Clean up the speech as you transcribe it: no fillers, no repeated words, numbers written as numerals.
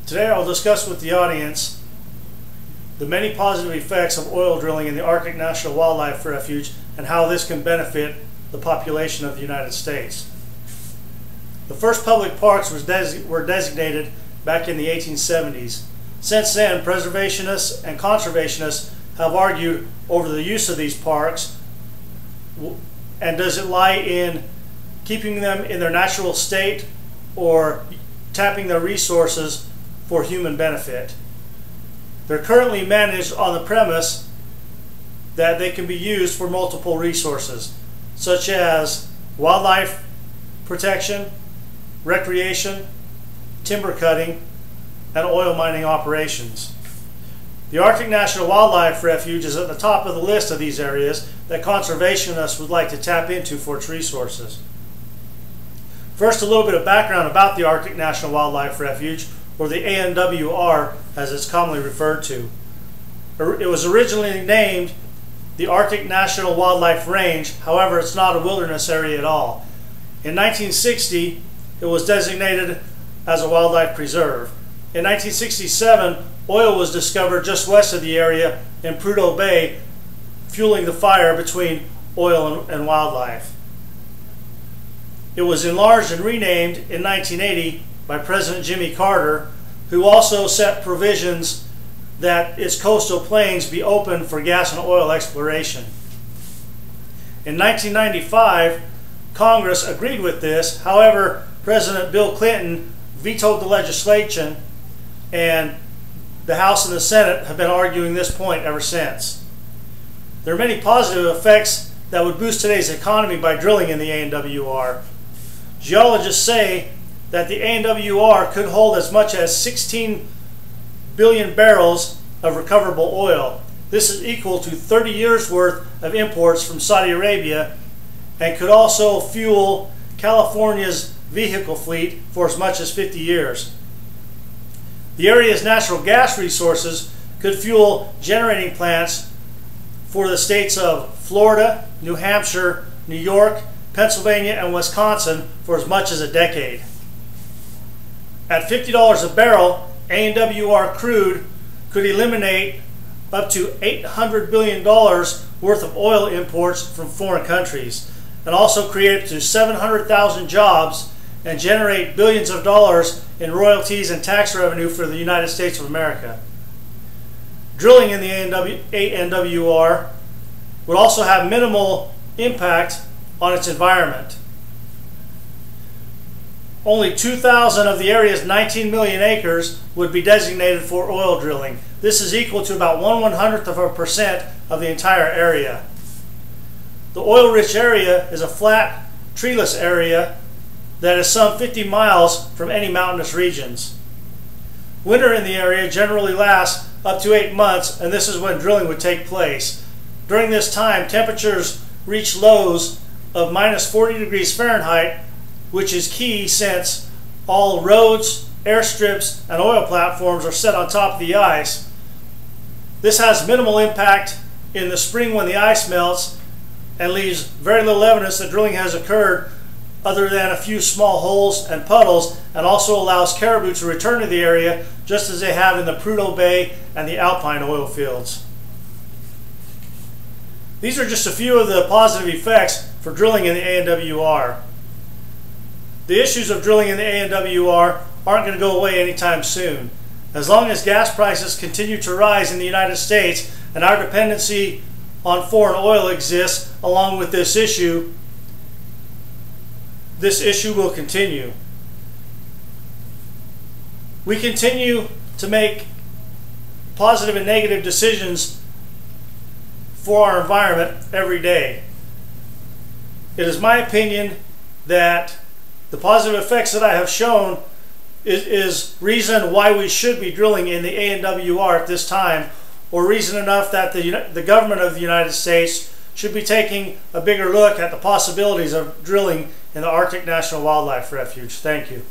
Today I'll discuss with the audience the many positive effects of oil drilling in the Arctic National Wildlife Refuge and how this can benefit the population of the United States. The first public parks were designated back in the 1870s. Since then, preservationists and conservationists have argued over the use of these parks, and does it lie in keeping them in their natural state or tapping their resources for human benefit. They're currently managed on the premise that they can be used for multiple resources, such as wildlife protection, recreation, timber cutting, and oil mining operations. The Arctic National Wildlife Refuge is at the top of the list of these areas that conservationists would like to tap into for its resources. First, a little bit of background about the Arctic National Wildlife Refuge, or the ANWR as it's commonly referred to. It was originally named the Arctic National Wildlife Range, however it's not a wilderness area at all. In 1960 it was designated as a wildlife preserve. In 1967 oil was discovered just west of the area in Prudhoe Bay, fueling the fire between oil and wildlife. It was enlarged and renamed in 1980 by President Jimmy Carter, who also set provisions that its coastal plains be open for gas and oil exploration. In 1995, Congress agreed with this. However, President Bill Clinton vetoed the legislation, and the House and the Senate have been arguing this point ever since. There are many positive effects that would boost today's economy by drilling in the ANWR. Geologists say that the ANWR could hold as much as 16 billion barrels of recoverable oil. This is equal to 30 years worth of imports from Saudi Arabia, and could also fuel California's vehicle fleet for as much as 50 years. The area's natural gas resources could fuel generating plants for the states of Florida, New Hampshire, New York, Pennsylvania, and Wisconsin for as much as a decade. At $50 a barrel, ANWR crude could eliminate up to $800 billion worth of oil imports from foreign countries, and also create up to 700,000 jobs and generate billions of dollars in royalties and tax revenue for the United States of America. Drilling in the ANWR would also have minimal impact on its environment. Only 2,000 of the area's 19 million acres would be designated for oil drilling. This is equal to about 1/100% of the entire area. The oil-rich area is a flat, treeless area that is some 50 miles from any mountainous regions. Winter in the area generally lasts up to 8 months, and this is when drilling would take place. During this time, temperatures reach lows of -40 degrees Fahrenheit, which is key since all roads, airstrips, and oil platforms are set on top of the ice. This has minimal impact in the spring when the ice melts and leaves very little evidence that drilling has occurred other than a few small holes and puddles, and also allows caribou to return to the area just as they have in the Prudhoe Bay and the alpine oil fields. These are just a few of the positive effects for drilling in the ANWR. The issues of drilling in the ANWR aren't going to go away anytime soon. As long as gas prices continue to rise in the United States and our dependency on foreign oil exists along with this issue will continue. We continue to make positive and negative decisions for our environment every day. It is my opinion that the positive effects that I have shown is reason why we should be drilling in the ANWR at this time, or reason enough that the government of the United States should be taking a bigger look at the possibilities of drilling in the Arctic National Wildlife Refuge. Thank you.